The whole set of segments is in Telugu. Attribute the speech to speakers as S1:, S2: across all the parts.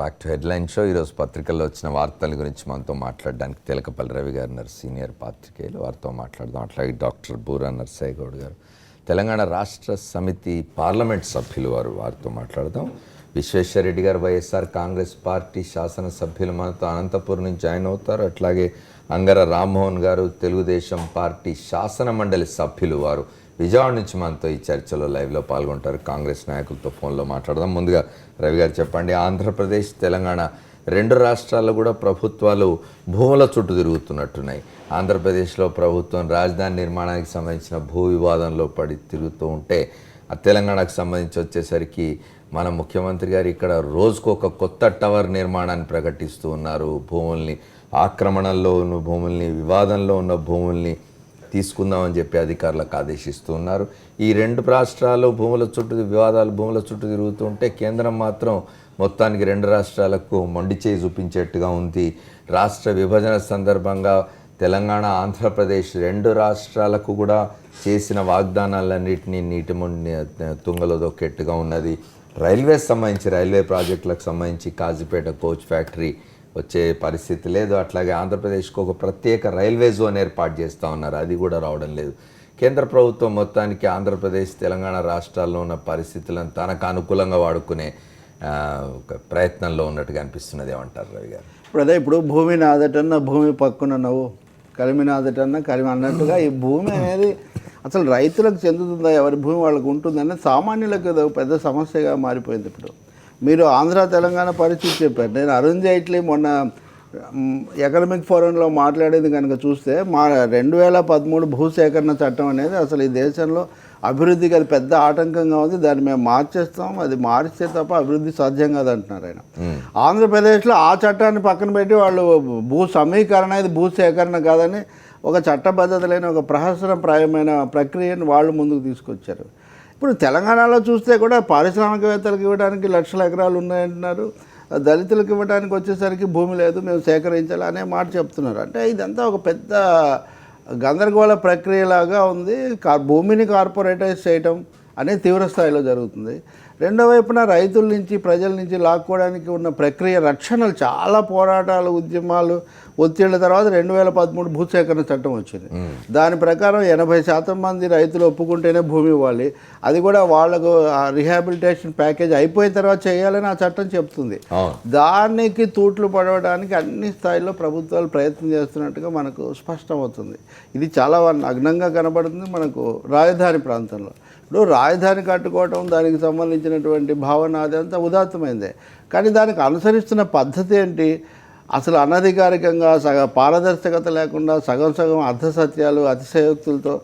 S1: Back to headline show. ఈరోజు పత్రికల్లో వచ్చిన వార్తల గురించి మనతో మాట్లాడడానికి తెలకపల్లి రవి గారు ఉన్నారు, సీనియర్ పాత్రికేయులు. వారితో మాట్లాడదాం. అట్లాగే డాక్టర్ బూరా నర్సయ్య గౌడ్ గారు, తెలంగాణ రాష్ట్ర సమితి పార్లమెంట్ సభ్యులు, వారితో మాట్లాడదాం. విశ్వేశ్వరరెడ్డి గారు, వైఎస్ఆర్ కాంగ్రెస్ పార్టీ శాసనసభ్యులు, మనతో అనంతపురం నుంచి జాయిన్ అవుతారు. అట్లాగే అంగర రామ్మోహన్ గారు, తెలుగుదేశం పార్టీ శాసన మండలి సభ్యులు, వారు విజయవాడ నుంచి మనతో ఈ చర్చలో లైవ్లో పాల్గొంటారు. కాంగ్రెస్ నాయకులతో ఫోన్లో మాట్లాడదాం. ముందుగా రవి గారు చెప్పండి, ఆంధ్రప్రదేశ్ తెలంగాణ రెండు రాష్ట్రాల్లో కూడా ప్రభుత్వాలు భూముల చుట్టూ తిరుగుతున్నట్టున్నాయి. ఆంధ్రప్రదేశ్లో ప్రభుత్వం రాజధాని నిర్మాణానికి సంబంధించిన భూ వివాదంలో పడి తిరుగుతూ ఉంటే, తెలంగాణకు సంబంధించి వచ్చేసరికి మన ముఖ్యమంత్రి గారు ఇక్కడ రోజుకు ఒక కొత్త టవర్ నిర్మాణాన్ని ప్రకటిస్తూ ఉన్నారు. భూముల్ని, ఆక్రమణల్లో ఉన్న భూముల్ని, వివాదంలో ఉన్న భూముల్ని తీసుకుందామని చెప్పి అధికారులకు ఆదేశిస్తూ ఉన్నారు. ఈ రెండు రాష్ట్రాలు భూముల చుట్టూ తిరుగుతుంటే కేంద్రం మాత్రం మొత్తానికి రెండు రాష్ట్రాలకు మొండి చేయి చూపించేట్టుగా ఉంది. రాష్ట్ర విభజన సందర్భంగా తెలంగాణ, ఆంధ్రప్రదేశ్ రెండు రాష్ట్రాలకు కూడా చేసిన వాగ్దానాలన్నింటినీ తుంగలో దొక్కేట్టుగా ఉన్నది. రైల్వేస్ సంబంధించి, రైల్వే ప్రాజెక్టులకు సంబంధించి కాజీపేట కోచ్ ఫ్యాక్టరీ వచ్చే పరిస్థితి లేదు. అట్లాగే ఆంధ్రప్రదేశ్కు ఒక ప్రత్యేక రైల్వే జోన్ ఏర్పాటు చేస్తూ ఉన్నారు, అది కూడా రావడం లేదు. కేంద్ర ప్రభుత్వం మొత్తానికి ఆంధ్రప్రదేశ్, తెలంగాణ రాష్ట్రాల్లో ఉన్న పరిస్థితులను తనకు అనుకూలంగా వాడుకునే ఒక ప్రయత్నంలో ఉన్నట్టుగా అనిపిస్తున్నది. ఏమంటారు రవి గారు?
S2: ఇప్పుడు భూమి నాదటన్నా భూమి పక్కన నవ్వు, కలిమి నాదటన్నా కలిమి అన్నట్టుగా ఈ భూమి అనేది అసలు రైతులకు చెందుతుందా, ఎవరి భూమి వాళ్ళకు ఉంటుందనేది సామాన్యులకు పెద్ద సమస్యగా మారిపోయింది. ఇప్పుడు మీరు ఆంధ్ర తెలంగాణ పరిస్థితి చెప్పారు. నేను అరుణ్ జైట్లీ మొన్న ఎకనామిక్ ఫోరంలో మాట్లాడేది కనుక చూస్తే, మా 2013 భూసేకరణ చట్టం అనేది అసలు ఈ దేశంలో అభివృద్ధికి అది పెద్ద ఆటంకంగా ఉంది, దాన్ని మేము మార్చేస్తాం, అది మారిస్తే తప్ప అభివృద్ధి సాధ్యం కాదంటున్నారు ఆయన. ఆంధ్రప్రదేశ్లో ఆ చట్టాన్ని పక్కన పెట్టి వాళ్ళు భూ సమీకరణ, ఇది భూసేకరణ కాదని ఒక చట్టబద్ధత లేని ఒక ప్రహసనప్రాయమైన ప్రక్రియను వాళ్ళు ముందుకు తీసుకొచ్చారు. ఇప్పుడు తెలంగాణలో చూస్తే కూడా పారిశ్రామికవేత్తలకు ఇవ్వడానికి లక్షల ఎకరాలు ఉన్నాయంటున్నారు, దళితులకు ఇవ్వడానికి వచ్చేసరికి భూమి లేదు, మేము సేకరించాలి అనే మాట చెప్తున్నారు. అంటే ఇదంతా ఒక పెద్ద గందరగోళ ప్రక్రియలాగా ఉంది. భూమిని కార్పొరేటైజ్ చేయటం అనేది తీవ్ర స్థాయిలో జరుగుతుంది. రెండో వైపున రైతుల నుంచి, ప్రజల నుంచి లాక్కోవడానికి ఉన్న ప్రక్రియ, రక్షణలు, చాలా పోరాటాలు, ఉద్యమాలు, ఒత్తిళ్ల తర్వాత 2013 భూసేకరణ చట్టం వచ్చింది. దాని ప్రకారం 80% మంది రైతులు ఒప్పుకుంటేనే భూమి ఇవ్వాలి, అది కూడా వాళ్లకు రిహాబిలిటేషన్ ప్యాకేజ్ అయిపోయిన తర్వాత చేయాలని ఆ చట్టం చెప్తుంది. దానికి తూట్లు పడవడానికి అన్ని స్థాయిల్లో ప్రభుత్వాలు ప్రయత్నం చేస్తున్నట్టుగా మనకు స్పష్టమవుతుంది. ఇది చాలా నగ్నంగా కనబడుతుంది మనకు రాజధాని ప్రాంతంలో. ఇప్పుడు రాజధాని కట్టుకోవటం, దానికి సంబంధించినటువంటి భావన అదంతా ఉదాత్తమైందే, కానీ దానికి అనుసరిస్తున్న పద్ధతి ఏంటి? అసలు అనధికారికంగా పారదర్శకత లేకుండా సగం అర్ధసత్యాలు, అతిశయోక్తులతో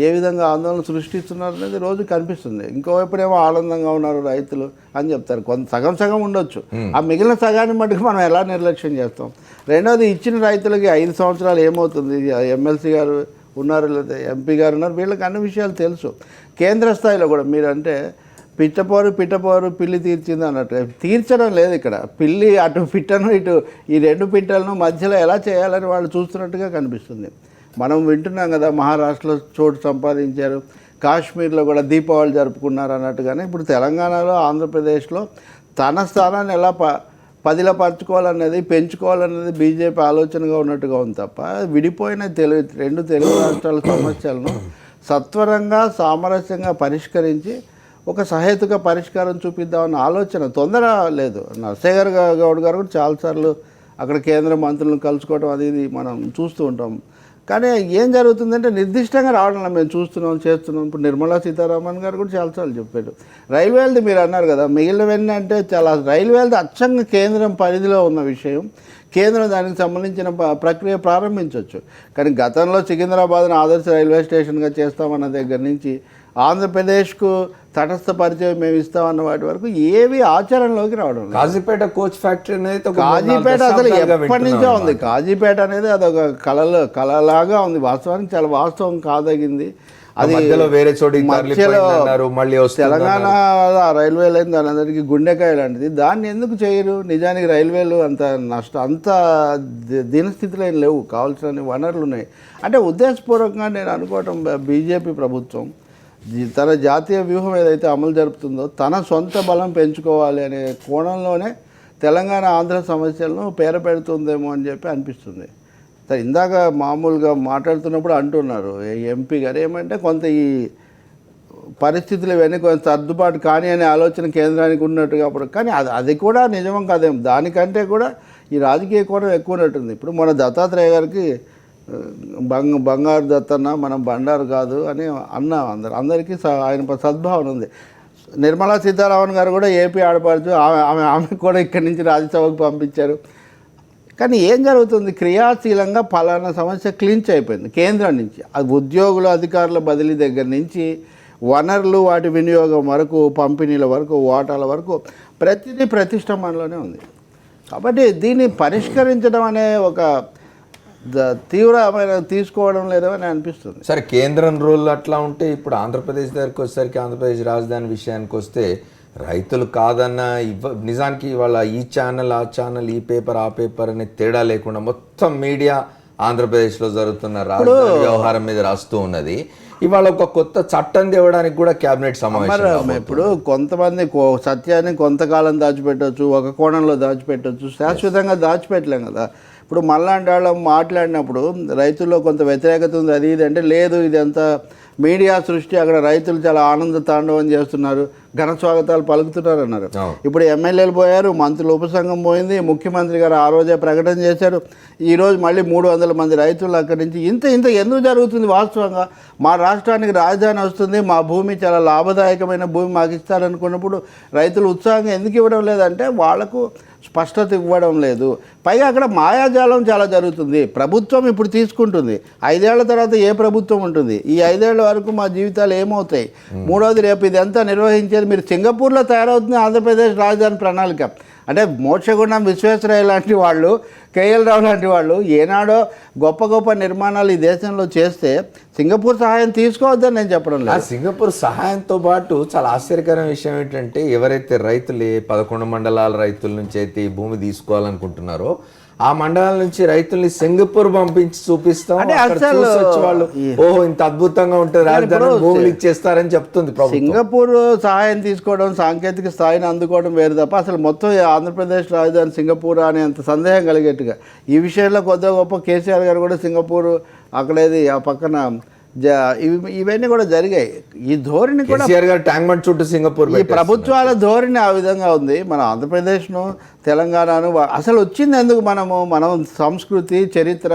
S2: ఏ విధంగా ఆందోళన సృష్టిస్తున్నారు అనేది రోజు కనిపిస్తుంది. ఇంకోవైపునేమో ఆనందంగా ఉన్నారు రైతులు అని చెప్తారు. కొంత సగం ఉండొచ్చు, ఆ మిగిలిన సగాన్ని మటుకు మనం ఎలా నిర్లక్ష్యం చేస్తాం? రెండవది, ఇచ్చిన రైతులకి 5 సంవత్సరాలు ఏమవుతుంది? ఎమ్మెల్సీ గారు ఉన్నారు, లేదా ఎంపీ గారు ఉన్నారు, వీళ్ళకి అన్ని విషయాలు తెలుసు. కేంద్ర స్థాయిలో కూడా మీరంటే పిట్టపోరు పిల్లి తీర్చింది అన్నట్టు తీర్చడం లేదు ఇక్కడ. పిల్లి అటు పిట్టను, ఇటు ఈ రెండు పిట్టలను మధ్యలో ఎలా చేయాలని వాళ్ళు చూస్తున్నట్టుగా కనిపిస్తుంది. మనం వింటున్నాం కదా, మహారాష్ట్రలో చోటు సంపాదించారు, కాశ్మీర్లో కూడా దీపావళి జరుపుకున్నారు అన్నట్టుగానే ఇప్పుడు తెలంగాణలో, ఆంధ్రప్రదేశ్లో తన స్థానాన్ని ఎలా పదిలపరచుకోవాలనేది, పెంచుకోవాలనేది బీజేపీ ఆలోచనగా ఉన్నట్టుగా ఉంది తప్ప, విడిపోయిన రెండు తెలుగు రాష్ట్రాల సమస్యలను సత్వరంగా, సామరస్యంగా పరిష్కరించి ఒక సహేతుక పరిష్కారం చూపిద్దామన్న ఆలోచన, తొందర లేదు. నర్సయ్య గౌడ్ గారు కూడా చాలాసార్లు అక్కడ కేంద్ర మంత్రులను కలుసుకోవడం అది ఇది మనం చూస్తూ ఉంటాం. కానీ ఏం జరుగుతుందంటే నిర్దిష్టంగా రావడం మేము చేస్తున్నాం. ఇప్పుడు నిర్మలా సీతారామన్ గారు కూడా చాలాసార్లు చెప్పారు. రైల్వేలది మీరు అన్నారు కదా, మిగిలినవన్నీ అంటే చాలా రైల్వేలది అచ్చంగా కేంద్రం పరిధిలో ఉన్న విషయం, కేంద్రం దానికి సంబంధించిన ప్రక్రియ ప్రారంభించవచ్చు. కానీ గతంలో సికింద్రాబాద్ను ఆదర్శ రైల్వే స్టేషన్గా చేస్తామన్న దగ్గర నుంచి ఆంధ్రప్రదేశ్కు తటస్థ పరిచయం మేము ఇస్తామన్న వాటి వరకు ఏవి ఆచరణలోకి రావడం లేదు.
S1: కాజీపేట కోచ్ ఫ్యాక్టరీ అనేది,
S2: కాజీపేట అసలు ఎప్పటి నుంచో ఉంది. కాజీపేట అనేది అదొక కళలాగా ఉంది, వాస్తవానికి చాలా వాస్తవం కాదగింది. అది
S1: వేరే చోటు
S2: తెలంగాణ రైల్వే లైన్ దాని అందరికీ గుండెకాయ లాంటిది. దాన్ని ఎందుకు చేయరు? నిజానికి రైల్వేలు అంత దీనస్థితిలో ఏం లేవు, కావాల్సిన వనరులు ఉన్నాయి. అంటే ఉద్దేశపూర్వకంగా నేను అనుకోవటం, బీజేపీ ప్రభుత్వం తన జాతీయ వ్యూహం ఏదైతే అమలు జరుపుతుందో, తన సొంత బలం పెంచుకోవాలి అనే కోణంలోనే తెలంగాణ ఆంధ్ర సమస్యలను పేరపెడుతుందేమో అని చెప్పి అనిపిస్తుంది. సరే, ఇందాక మామూలుగా మాట్లాడుతున్నప్పుడు అంటున్నారు ఎంపీ గారు ఏమంటే కొంత ఈ పరిస్థితులు ఇవన్నీ కొంత సర్దుబాటు కానీ అనే ఆలోచన కేంద్రానికి ఉన్నట్టుగా అప్పుడు, కానీ అది కూడా నిజం కాదేం, దానికంటే కూడా ఈ రాజకీయ కోణం ఎక్కువ ఉన్నట్టుంది. ఇప్పుడు మన దత్తాత్రేయ గారికి బంగారు దత్తన్న మనం బండారు కాదు అని అన్నాం, అందరికీ ఆయన సద్భావన ఉంది. నిర్మలా సీతారామన్ గారు కూడా ఏపీ ఆడపడుచు, ఆమె కూడా ఇక్కడి నుంచి రాజ్యసభకు పంపించారు. కానీ ఏం జరుగుతుంది, క్రియాశీలంగా ఫలానా సమస్య క్లించ్ అయిపోయింది కేంద్రం నుంచి. అది ఉద్యోగుల అధికారుల బదిలీ దగ్గర నుంచి వనరులు వాటి వినియోగం వరకు, పంపిణీల వరకు, ఓటాల వరకు ప్రతిదీ ప్రతిష్టంభనలోనే ఉంది. కాబట్టి దీన్ని పరిష్కరించడం అనే ఒక తీవ్రమైన తీసుకోవడం లేదో అని అనిపిస్తుంది.
S1: సరే, కేంద్రం రోల్ అట్లా ఉంటే ఇప్పుడు ఆంధ్రప్రదేశ్ దగ్గరికి వచ్చేసరికి ఆంధ్రప్రదేశ్ రాజధాని విషయానికి వస్తే రైతులు కాదన్న నిజానికి ఇవాళ ఈ ఛానల్ ఆ ఛానల్, ఈ పేపర్ ఆ పేపర్ అనే తేడా లేకుండా మొత్తం మీడియా ఆంధ్రప్రదేశ్లో జరుగుతున్న రాజధాని వ్యవహారం మీద రాస్తూ ఉన్నది. ఇవాళ ఒక కొత్త చట్టం తేవడానికి కూడా క్యాబినెట్ సమావేశం.
S2: ఇప్పుడు కొంతమంది సత్యాన్ని కొంతకాలం దాచిపెట్టవచ్చు, ఒక కోణంలో దాచిపెట్టవచ్చు, శాశ్వతంగా దాచిపెట్టలేం కదా. ఇప్పుడు మళ్ళాంటి వాళ్ళు మాట్లాడినప్పుడు రైతుల్లో కొంత వ్యతిరేకత ఉంది, అది ఇది అంటే లేదు, ఇదంతా మీడియా సృష్టి, అక్కడ రైతులు చాలా ఆనంద తాండవం చేస్తున్నారు, ఘన స్వాగతాలు పలుకుతున్నారు అన్నారు. ఇప్పుడు ఎమ్మెల్యేలు పోయారు, మంత్రులు ఉపసంఘం పోయింది, ముఖ్యమంత్రి గారు ఆ రోజే ప్రకటన చేశారు. ఈరోజు మళ్ళీ 300 మంది రైతులు అక్కడి నుంచి ఇంత ఎందుకు జరుగుతుంది? వాస్తవంగా మా రాష్ట్రానికి రాజధాని వస్తుంది, మా భూమి చాలా లాభదాయకమైన భూమి మాకు ఇస్తారనుకున్నప్పుడు రైతులు ఉత్సాహంగా ఎందుకు ఇవ్వడం లేదంటే వాళ్లకు స్పష్టత ఇవ్వడం లేదు. పైగా అక్కడ మాయాజాలం చాలా జరుగుతుంది. ప్రభుత్వం ఇప్పుడు తీసుకుంటుంది, 5 ఏళ్ల తర్వాత ఏ ప్రభుత్వం ఉంటుంది, ఈ 5 ఏళ్ల వరకు మా జీవితాలు ఏమవుతాయి? మూడవది, రేపు ఇదంతా నిర్వహించేది మీరు సింగపూర్లో తయారవుతుంది ఆంధ్రప్రదేశ్ రాజధాని ప్రణాళిక. అంటే మోక్షగుండం విశ్వేశ్వరయ్య లాంటి వాళ్ళు, కేఎల్ రావు లాంటి వాళ్ళు ఏనాడో గొప్ప నిర్మాణాలు ఈ దేశంలో చేస్తే సింగపూర్ సహాయం తీసుకోవద్దని నేను చెప్పడం లేదు.
S1: సింగపూర్ సహాయంతో పాటు చాలా ఆశ్చర్యకరమైన విషయం ఏంటంటే, ఎవరైతే రైతులు 11 మండలాల రైతుల నుంచి అయితే ఈ భూమి తీసుకోవాలనుకుంటున్నారో ఆ మండలాల నుంచి రైతుల్ని సింగపూర్ పంపించి చూపిస్తాం, వాళ్ళు ఓహో ఇంత అద్భుతంగా ఉంటుంది రాజధాని, భూములు ఇచ్చేస్తారని చెప్తుంది ప్రభుత్వం.
S2: సింగపూర్ సహాయం తీసుకోవడం, సాంకేతిక స్థాయిని అందుకోవడం వేరు తప్ప అసలు మొత్తం ఆంధ్రప్రదేశ్ రాజధాని సింగపూర్ అనే అంత సందేహం కలిగేట్టుగా ఈ విషయంలో కొద్దిగా గొప్ప కేసీఆర్ గారు కూడా సింగపూర్ అక్కడేది ఆ పక్కన ఇవన్నీ కూడా జరిగాయి. ఈ ధోరణి కూడా
S1: ట్యాంక్ బండ్ చుట్టూ సింగపూర్,
S2: ఈ ప్రభుత్వాల ధోరణి ఆ విధంగా ఉంది. మన ఆంధ్రప్రదేశ్ను, తెలంగాణను అసలు వచ్చింది ఎందుకు? మనం సంస్కృతి, చరిత్ర,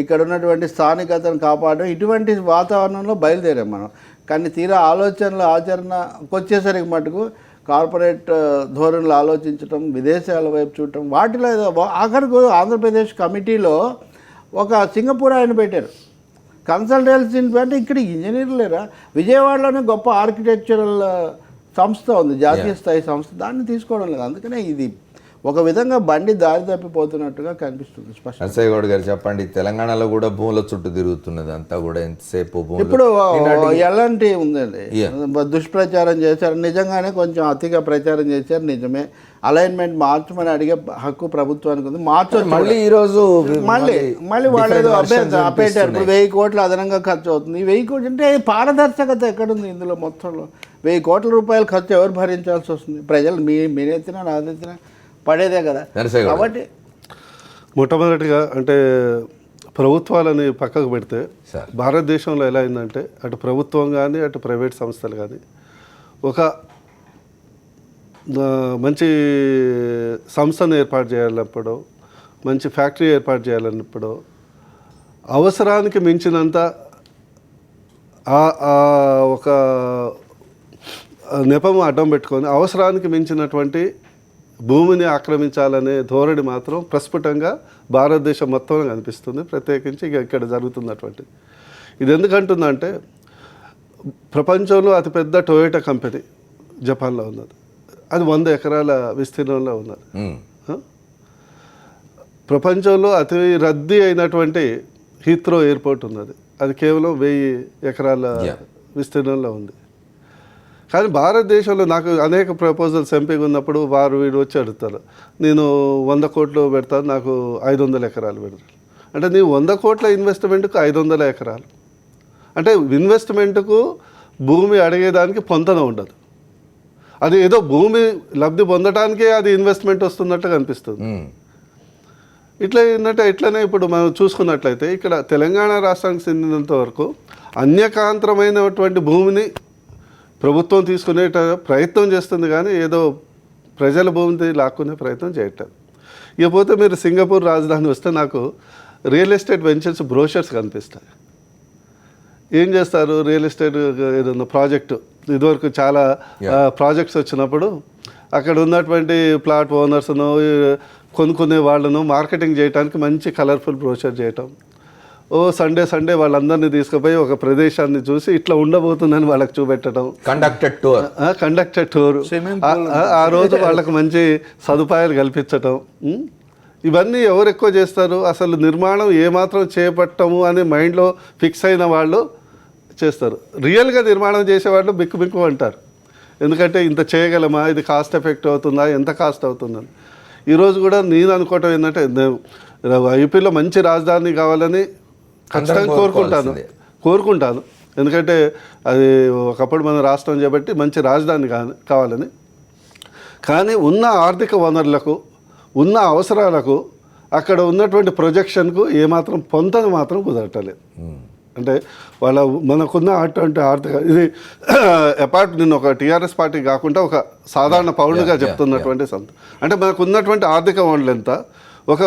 S2: ఇక్కడ ఉన్నటువంటి స్థానికతను కాపాడడం, ఇటువంటి వాతావరణంలో బయలుదేరాం మనం. కానీ తీరా ఆలోచనలు ఆచరణకు వచ్చేసరికి మటుకు కార్పొరేట్ ధోరణులు ఆలోచించడం, విదేశాల వైపు చూడటం, వాటిలో ఆఖరికి ఆంధ్రప్రదేశ్ కమిటీలో ఒక సింగపూర్ ఆయన పెట్టారు. కన్సల్టెన్సీ అంటే ఇక్కడ ఇంజనీర్లు లేరా? విజయవాడలోనే గొప్ప ఆర్కిటెక్చరల్ సంస్థ ఉంది, జాతీయ స్థాయి సంస్థ, దాన్ని తీసుకోవడం లేదు. అందుకనే ఇది ఒక విధంగా బండి దారి తప్పిపోతున్నట్టుగా కనిపిస్తుంది స్పష్టంగా.
S1: నరసయ్య గౌడ్ గారు చెప్పండి, తెలంగాణలో కూడా భూముల చుట్టూ తిరుగుతున్నది అంతా కూడా ఎంతసేపు?
S2: ఇప్పుడు ఎలాంటి ఉందండి, దుష్ప్రచారం చేశారు, నిజంగానే కొంచెం అతిగా ప్రచారం చేశారు, నిజమే. అలైన్మెంట్ మార్చమని అడిగే హక్కు ప్రభుత్వానికి ఉంది, మార్చొచ్చు.
S1: మళ్ళీ ఈరోజు
S2: మళ్ళీ వాళ్ళు ఏదో అప్పేటారు. ఇప్పుడు 1000 కోట్లు అదనంగా ఖర్చు అవుతుంది. 1000 కోట్లు అంటే పారదర్శకత ఎక్కడుంది ఇందులో? మొత్తంలో 1000 కోట్ల రూపాయల ఖర్చు ఎవరు భరించాల్సి వస్తుంది? ప్రజలు మీరెత్తినా నాదెత్తినా పడేదే కదా. కాబట్టి
S3: మొట్టమొదటిగా అంటే ప్రభుత్వాలని పక్కకు పెడితే భారతదేశంలో ఎలా అయిందంటే, అటు ప్రభుత్వం కానీ అటు ప్రైవేట్ సంస్థలు కానీ ఒక మంచి సంస్థను ఏర్పాటు చేయాలన్నప్పుడు, మంచి ఫ్యాక్టరీ ఏర్పాటు చేయాలన్నప్పుడు అవసరానికి మించినంత ఒక నెపము అడ్డం పెట్టుకొని అవసరానికి మించినటువంటి భూమిని ఆక్రమించాలనే ధోరణి మాత్రం ప్రస్ఫుటంగా భారతదేశం మొత్తం కనిపిస్తుంది. ప్రత్యేకించి ఇక్కడ జరుగుతున్నటువంటి ఇది ఎందుకంటుందంటే, ప్రపంచంలో అతిపెద్ద టొయోటా కంపెనీ జపాన్లో ఉన్నది, అది 100 ఎకరాల విస్తీర్ణంలో ఉన్నది. ప్రపంచంలో అతి రద్దీ అయినటువంటి హీత్రో ఎయిర్పోర్ట్ ఉన్నది, అది కేవలం 1000 ఎకరాల విస్తీర్ణంలో ఉంది. కానీ భారతదేశంలో నాకు అనేక ప్రపోజల్స్ ఎంపీగా ఉన్నప్పుడు వీడు వచ్చి అడుగుతారు, నేను 100 కోట్లు పెడతాను, నాకు 500 ఎకరాలు పెడతాను అంటే, నీ 100 కోట్ల ఇన్వెస్ట్మెంట్కు 500 ఎకరాలు అంటే ఇన్వెస్ట్మెంట్కు భూమి అడిగేదానికి పొంతన ఉండదు. అది ఏదో భూమి లబ్ధి పొందటానికే అది ఇన్వెస్ట్మెంట్ వస్తున్నట్టుగా అనిపిస్తుంది. ఇట్లా ఏంటంటే ఇట్లనే ఇప్పుడు మనం చూసుకున్నట్లయితే ఇక్కడ తెలంగాణ రాష్ట్రానికి చెందినంత వరకు అన్యకాంతరమైనటువంటి భూమిని ప్రభుత్వం తీసుకునే ప్రయత్నం చేస్తుంది, కానీ ఏదో ప్రజల భూమిని లాక్కునే ప్రయత్నం చేయటం. ఇకపోతే మీరు సింగపూర్ రాజధాని వస్తే నాకు రియల్ ఎస్టేట్ వెంచర్స్ బ్రోషర్స్ కనిపిస్తాయి. ఏం చేస్తారు, రియల్ ఎస్టేట్ ఏదన్నా ప్రాజెక్టు ఇదివరకు చాలా ప్రాజెక్ట్స్ వచ్చినప్పుడు అక్కడ ఉన్నటువంటి ప్లాట్ ఓనర్స్ను కొనుక్కునే వాళ్ళను మార్కెటింగ్ చేయడానికి మంచి కలర్ఫుల్ బ్రోషర్ చేయటం. సండే వాళ్ళందరినీ తీసుకుపోయి ఒక ప్రదేశాన్ని చూసి ఇట్లా ఉండబోతుందని వాళ్ళకి చూపెట్టడం, కండక్టెడ్ టూర్, ఆ రోజు వాళ్ళకి మంచి సదుపాయాలు కల్పించటం. ఇవన్నీ ఎవరు ఎక్కువ చేస్తారు, అసలు నిర్మాణం ఏమాత్రం చేపట్టము అని మైండ్లో ఫిక్స్ అయిన వాళ్ళు చేస్తారు. రియల్గా నిర్మాణం చేసేవాళ్ళు బిక్కు అంటారు, ఎందుకంటే ఇంత చేయగలమా, ఇది కాస్ట్ ఎఫెక్ట్ అవుతుందా, ఎంత కాస్ట్ అవుతుందని. ఈరోజు కూడా నేను అనుకోవటం ఏంటంటే యూపీలో మంచి రాజధాని కావాలని ఖచ్చితంగా కోరుకుంటాను, ఎందుకంటే అది ఒకప్పుడు మన రాష్ట్రం చేపట్టి మంచి రాజధాని కావాలని. కానీ ఉన్న ఆర్థిక వనరులకు, ఉన్న అవసరాలకు, అక్కడ ఉన్నటువంటి ప్రొజెక్షన్కు ఏమాత్రం పొంతన మాత్రం కుదరటలేదు. అంటే మనకున్న అటువంటి ఆర్థిక ఇది అపార్ట్ నేను ఒక టీఆర్ఎస్ పార్టీ కాకుండా ఒక సాధారణ పౌరుడిగా చెప్తున్నటువంటి అంటే మనకు ఉన్నటువంటి ఆర్థిక వనరులు ఎంత, ఒక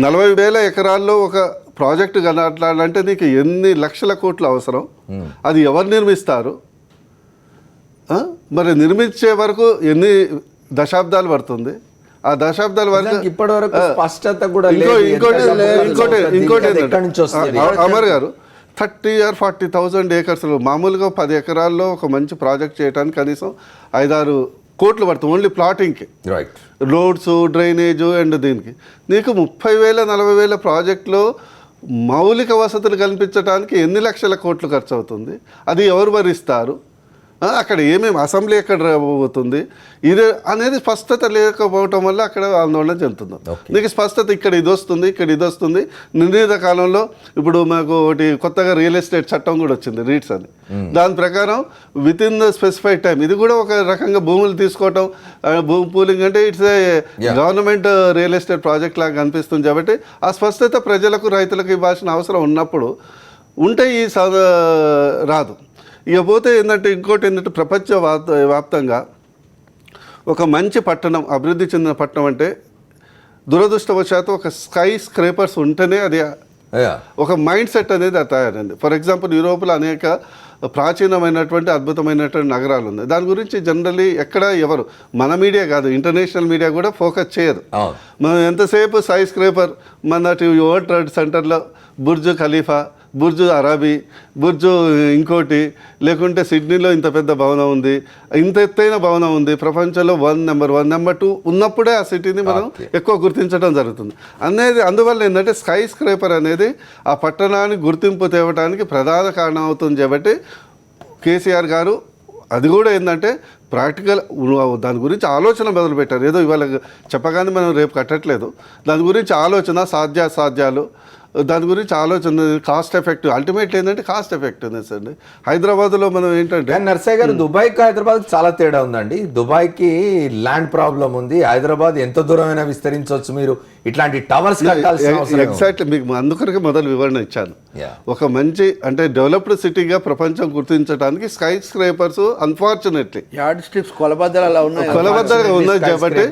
S3: 40,000 ఎకరాల్లో ఒక ప్రాజెక్టు కనాలంటే నీకు ఎన్ని లక్షల కోట్లు అవసరం, అది ఎవరు నిర్మిస్తారు, మరి నిర్మించే వరకు ఎన్ని దశాబ్దాలు పడుతుంది, ఆ దశాబ్దాల వరకు
S1: ఇప్పటి వరకు స్పష్టత కూడా
S3: ఇంకోటి అమర్ గారు 30 or 40,000 acres మామూలుగా 10 ఎకరాల్లో ఒక మంచి ప్రాజెక్ట్ చేయడానికి కనీసం 5-6 కోట్లు పడుతుంది ఓన్లీ ప్లాటింగ్కి, రోడ్స్, డ్రైనేజ్ అండ్ దీనికి. నీకు 30,000 40,000 ప్రాజెక్టులో మౌలిక వసతులు కల్పించడానికి ఎన్ని లక్షల కోట్లు ఖర్చు అవుతుంది, అది ఎవరు భరిస్తారు, అక్కడ ఏమేమి అసెంబ్లీ ఎక్కడ రాబోతుంది, ఇది అనేది స్పష్టత లేకపోవటం వల్ల అక్కడ ఆందోళన చెందుతుంది. నీకు స్పష్టత ఇక్కడ ఇది వస్తుంది. నిర్ణీత కాలంలో ఇప్పుడు మాకు ఒకటి కొత్తగా రియల్ ఎస్టేట్ చట్టం కూడా వచ్చింది, రీట్స్ అని. దాని ప్రకారం with in the specified time, ఇది కూడా ఒక రకంగా భూములు తీసుకోవటం, భూమి పూలింగ్ అంటే it's a government real estate project లాగా అనిపిస్తుంది. కాబట్టి ఆ స్పష్టత ప్రజలకు, రైతులకు ఇవ్వాల్సిన అవసరం ఉన్నప్పుడు ఉంటే ఈ రాదు. ఇకపోతే ఇంకోటి ఏంటంటే ప్రపంచ వ్యాప్తంగా ఒక మంచి పట్టణం, అభివృద్ధి చెందిన పట్టణం అంటే దురదృష్టవశాత్తు ఒక స్కై స్క్రేపర్స్ ఉంటేనే అది ఒక మైండ్ సెట్ అనేది తయారైంది. ఫర్ ఎగ్జాంపుల్ యూరోప్లో అనేక ప్రాచీనమైనటువంటి అద్భుతమైనటువంటి నగరాలు ఉన్నాయి. దాని గురించి జనరల్లీ ఎక్కడ ఎవరు, మన మీడియా కాదు, ఇంటర్నేషనల్ మీడియా కూడా ఫోకస్ చేయదు. మనం ఎంతసేపు స్కై స్క్రేపర్, మన వరల్డ్ ట్రేడ్ సెంటర్లో బుర్జ్ ఖలీఫా, బుర్జు అరబీ, బుర్జు ఇంకోటి, లేకుంటే సిడ్నీలో ఇంత పెద్ద భవనం ఉంది, ఇంత ఎత్తైన భవనం ఉంది, ప్రపంచంలో నెంబర్ 1 నెంబర్ 2 ఉన్నప్పుడే ఆ సిటీని మనం ఎక్కువ గుర్తించడం జరుగుతుంది. అందువల్ల ఏంటంటే స్కై స్క్రేపర్ అనేది ఆ పట్టణానికి గుర్తింపు తేవడానికి ప్రధాన కారణం అవుతుంది. కాబట్టి కేసీఆర్ గారు అది కూడా ఏంటంటే ప్రాక్టికల్ దాని గురించి ఆలోచన మొదలుపెట్టారు. ఏదో ఇవాళ చెప్పగానే మనం రేపు కట్టట్లేదు, దాని గురించి ఆలోచన, సాధ్యాలు, దాని గురించి ఆలోచన, కాస్ట్ ఎఫెక్టివ్, అల్టిమేట్లీ ఏంటంటే కాస్ట్ ఎఫెక్టివ్నెస్ అండి. హైదరాబాద్లో మనం ఏంటంటే
S1: నర్సయ్య గారు, దుబాయ్కి హైదరాబాద్కి చాలా తేడా ఉందండి. దుబాయ్కి ల్యాండ్ ప్రాబ్లం ఉంది, హైదరాబాద్ ఎంత దూరమైనా విస్తరించవచ్చు, మీరు ఇట్లాంటి టవర్స్
S3: ఎగ్జాక్ట్లీ మీకు అందుకనే మొదలు వివరణ ఇచ్చాను. ఒక మంచి అంటే డెవలప్డ్ సిటీగా ప్రపంచం గుర్తించడానికి skyscrapers unfortunately
S2: yardsticks కొలబద్దలుగా ఉన్నాయి
S3: కాబట్టి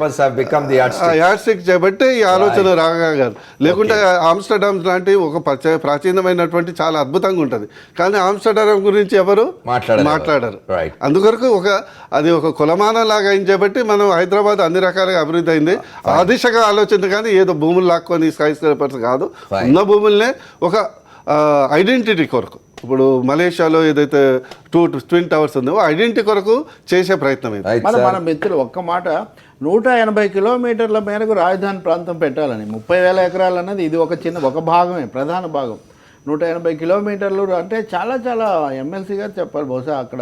S3: యార్డ్ స్టిక్ చేయబట్టే ఈ ఆలోచన రాగారు. లేకుంటే ఆమ్స్టర్డామ్ లాంటి ఒక ప్రాచీనమైనటువంటి చాలా అద్భుతంగా ఉంటుంది, కానీ ఆమ్స్టర్డామ్ గురించి ఎవరు మాట్లాడరు. అందుకొరకు అది ఒక కులమానం లాగా అయింది కాబట్టి మనం హైదరాబాద్ అన్ని రకాలుగా అభివృద్ధి అయింది ఆ దిశగా ఆలోచన, కానీ ఏదో భూములు లాక్కొని స్కై స్క్రేపర్స్ కాదు, ఉన్న భూములనే ఒక ఐడెంటిటీ కొరకు. ఇప్పుడు మలేషియాలో ఏదైతే ట్విన్ టవర్స్ ఉందో ఐడెంటిటీ కొరకు చేసే ప్రయత్నం ఇది.
S2: మన మిత్రులు ఒక్క మాట 180 కిలోమీటర్ల మేరకు రాజధాని ప్రాంతం పెట్టాలని, 30,000 ఎకరాలు అన్నది ఇది ఒక భాగమే, ప్రధాన భాగం. 180 కిలోమీటర్లు అంటే చాలా ఎమ్మెల్సీ గారు చెప్పాలి బహుశా అక్కడ.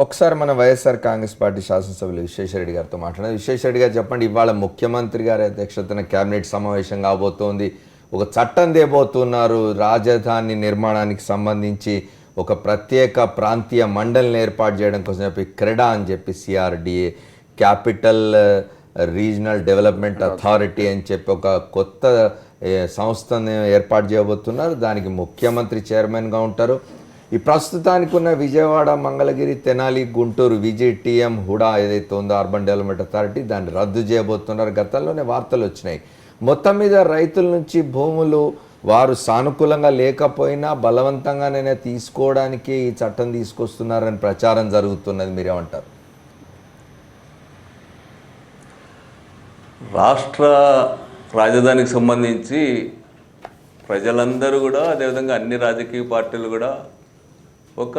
S1: ఒకసారి మన వైఎస్ఆర్ కాంగ్రెస్ పార్టీ శాసనసభ్యులు విశ్వేశ్వరరెడ్డి గారితో మాట్లాడారు. విశ్వేశ్వరరెడ్డి గారు చెప్పండి, ఇవాళ ముఖ్యమంత్రి గారి అధ్యక్షతన కేబినెట్ సమావేశం కాబోతోంది, ఒక చట్టం తేబోతున్నారు రాజధాని నిర్మాణానికి సంబంధించి. ఒక ప్రత్యేక ప్రాంతీయ మండలిని ఏర్పాటు చేయడం కోసం చెప్పి క్రెడా అని చెప్పి CRDA capital regional development authority అని చెప్పి ఒక కొత్త సంస్థను ఏర్పాటు చేయబోతున్నారు. దానికి ముఖ్యమంత్రి చైర్మన్గా ఉంటారు. ఈ ప్రస్తుతానికి ఉన్న విజయవాడ, మంగళగిరి, తెనాలి, గుంటూరు VGTM హుడా ఏదైతే ఉందో అర్బన్ డెవలప్మెంట్ అథారిటీ దాన్ని రద్దు చేయబోతున్నారు. గతంలోనే వార్తలు వచ్చినాయి. మొత్తం మీద రైతుల నుంచి భూములు వారు సానుకూలంగా లేకపోయినా బలవంతంగానే తీసుకోవడానికి ఈ చట్టం తీసుకొస్తున్నారని ప్రచారం జరుగుతున్నది. మీరేమంటారు?
S4: రాష్ట్ర రాజధానికి సంబంధించి ప్రజలందరూ కూడా, అదేవిధంగా అన్ని రాజకీయ పార్టీలు కూడా ఒక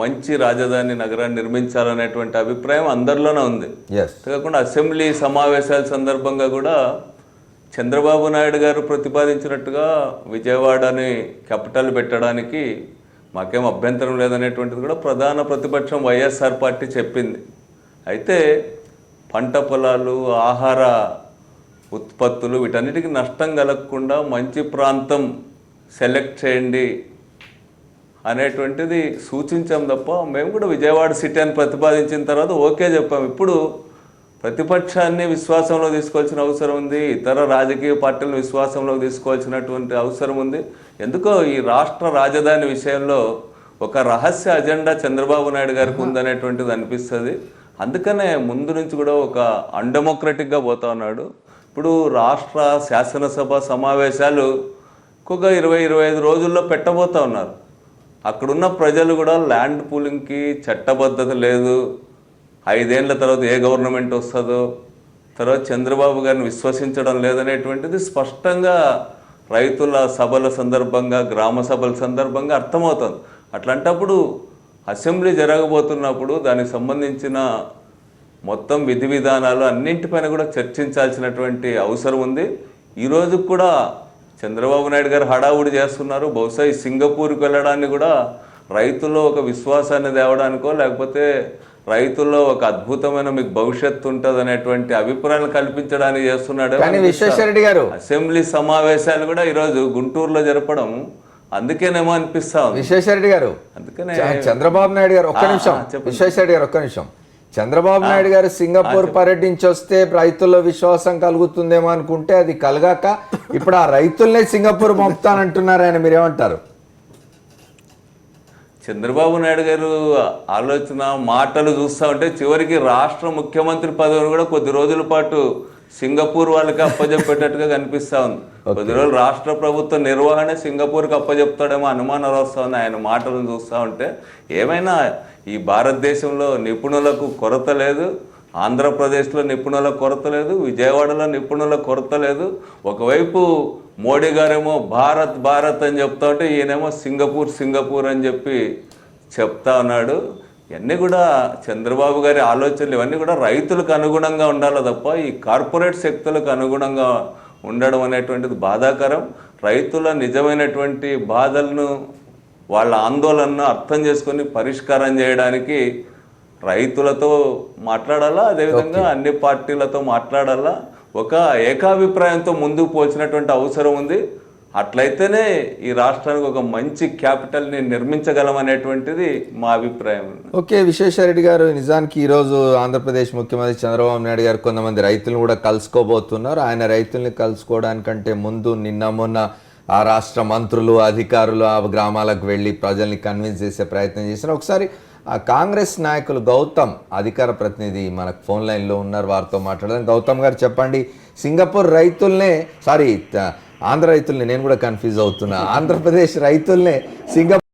S4: మంచి రాజధాని నగరాన్ని నిర్మించాలనేటువంటి అభిప్రాయం అందరిలోనే ఉంది. కాకుండా అసెంబ్లీ సమావేశాల సందర్భంగా కూడా చంద్రబాబు నాయుడు గారు ప్రతిపాదించినట్టుగా విజయవాడని క్యాపిటల్ పెట్టడానికి మాకేం అభ్యంతరం లేదనేటువంటిది కూడా ప్రధాన ప్రతిపక్షం వైఎస్ఆర్ పార్టీ చెప్పింది. అయితే పంట పొలాలు, ఆహార ఉత్పత్తులు వీటన్నిటికీ నష్టం కలగకుండా మంచి ప్రాంతం సెలెక్ట్ చేయండి అనేటువంటిది సూచించాం తప్ప మేము కూడా విజయవాడ సిటీ అని ప్రతిపాదించిన తర్వాత ఓకే చెప్పాం. ఇప్పుడు ప్రతిపక్షాన్ని విశ్వాసంలో తీసుకోవాల్సిన అవసరం ఉంది, ఇతర రాజకీయ పార్టీలను విశ్వాసంలోకి తీసుకోవాల్సినటువంటి అవసరం ఉంది. ఎందుకో ఈ రాష్ట్ర రాజధాని విషయంలో ఒక రహస్య అజెండా చంద్రబాబు నాయుడు గారికి ఉందనేటువంటిది అనిపిస్తుంది. అందుకనే ముందు నుంచి కూడా ఒక అన్డెమోక్రటిక్గా పోతా ఉన్నాడు. ఇప్పుడు రాష్ట్ర శాసనసభ సమావేశాలు ఇంకొక 20-25 రోజుల్లో పెట్టబోతా ఉన్నారు. అక్కడున్న ప్రజలు కూడా ల్యాండ్ పూలింగ్కి చట్టబద్ధత లేదు, 5 ఏళ్ల తర్వాత ఏ గవర్నమెంట్ వస్తుందో, తర్వాత చంద్రబాబు గారిని విశ్వసించడం లేదనేటువంటిది స్పష్టంగా రైతుల సభల సందర్భంగా, గ్రామ సభల సందర్భంగా అర్థమవుతుంది. అట్లాంటప్పుడు అసెంబ్లీ జరగబోతున్నప్పుడు దానికి సంబంధించిన మొత్తం విధి విధానాలు అన్నింటిపైన కూడా చర్చించాల్సినటువంటి అవసరం ఉంది. ఈరోజు కూడా చంద్రబాబు నాయుడు గారు హడావుడి చేస్తున్నారు. బహుశా ఈ సింగపూర్కి వెళ్ళడాన్ని కూడా రైతుల్లో ఒక విశ్వాసాన్ని తేవడానికో, లేకపోతే రైతుల్లో ఒక అద్భుతమైన మీకు భవిష్యత్తు ఉంటుంది అనేటువంటి అభిప్రాయాలు కల్పించడానికి చేస్తున్నాడు.
S1: విశ్వేశ్వరరెడ్డి గారు
S4: అసెంబ్లీ సమావేశాలు కూడా ఈరోజు గుంటూరులో జరపడం అందుకేనేమో అనిపిస్తా ఉంది.
S1: విశ్వేశ్వరరెడ్డి గారు, అందుకనే చంద్రబాబు నాయుడు గారు ఒక్క నిమిషం, విశ్వేశ్వరరెడ్డి గారు ఒక్క నిమిషం, చంద్రబాబు నాయుడు గారు సింగపూర్ పర్యటించి వస్తే రైతుల్లో విశ్వాసం కలుగుతుందేమో అనుకుంటే అది కలగాక ఇప్పుడు ఆ రైతుల్నే సింగపూర్ పంపుతానంటున్నారు ఆయన, మీరేమంటారు?
S4: చంద్రబాబు నాయుడు గారు ఆలోచన, మాటలు చూస్తూ ఉంటే చివరికి రాష్ట్ర ముఖ్యమంత్రి పదవిని కూడా కొద్ది రోజుల పాటు సింగపూర్ వాళ్ళకి అప్పచెప్పేటట్టుగా కనిపిస్తా ఉంది. కొద్ది రోజులు రాష్ట్ర ప్రభుత్వ నిర్వహణ సింగపూర్కి అప్పచెప్తాడేమో అనుమానాలు వస్తూ ఉంది ఆయన మాటలను చూస్తూ ఉంటే. ఏమైనా ఈ భారతదేశంలో నిపుణులకు కొరత లేదు, ఆంధ్రప్రదేశ్లో నిపుణుల కొరత లేదు, విజయవాడలో నిపుణుల కొరత లేదు. ఒకవైపు మోడీ గారేమో భారత్ భారత్ అని చెప్తా ఉంటే ఈయనేమో సింగపూర్ సింగపూర్ అని చెప్పి చెప్తా ఉన్నాడు. ఇవన్నీ కూడా చంద్రబాబు గారి ఆలోచనలు, ఇవన్నీ కూడా రైతులకు అనుగుణంగా ఉండాలి తప్ప ఈ కార్పొరేట్ శక్తులకు అనుగుణంగా ఉండడం అనేటువంటిది బాధాకరం. రైతుల నిజమైనటువంటి బాధలను, వాళ్ళ ఆందోళనను అర్థం చేసుకొని పరిష్కారం చేయడానికి రైతులతో మాట్లాడాలా, అదేవిధంగా అన్ని పార్టీలతో మాట్లాడాలా, ఒక ఏకాభిప్రాయంతో ముందుకు పోల్చినటువంటి అవసరం ఉంది. అట్లయితేనే ఈ రాష్ట్రానికి ఒక మంచి క్యాపిటల్ని నిర్మించగలం అనేటువంటిది మా అభిప్రాయం.
S1: ఓకే విశ్వేశ్వరరెడ్డి గారు, నిజానికి ఈరోజు ఆంధ్రప్రదేశ్ ముఖ్యమంత్రి చంద్రబాబు నాయుడు గారు కొంతమంది రైతులను కూడా కలుసుకోబోతున్నారు. ఆయన రైతుల్ని కలుసుకోవడానికంటే ముందు నిన్న మొన్న ఆ రాష్ట్ర మంత్రులు, అధికారులు ఆ గ్రామాలకు వెళ్ళి ప్రజల్ని కన్విన్స్ చేసే ప్రయత్నం చేశారు. ఒకసారి ఆ కాంగ్రెస్ నాయకులు గౌతమ్, అధికార ప్రతినిధి మనకు ఫోన్ లైన్లో ఉన్నారు, వారితో మాట్లాడదాం. గౌతమ్ గారు చెప్పండి, సింగపూర్ రైతుల్నే, సారీ ఆంధ్ర రైతుల్ని, నేను కూడా కన్ఫ్యూజ్ అవుతున్నా, ఆంధ్రప్రదేశ్ రైతుల్నే సింగపూర్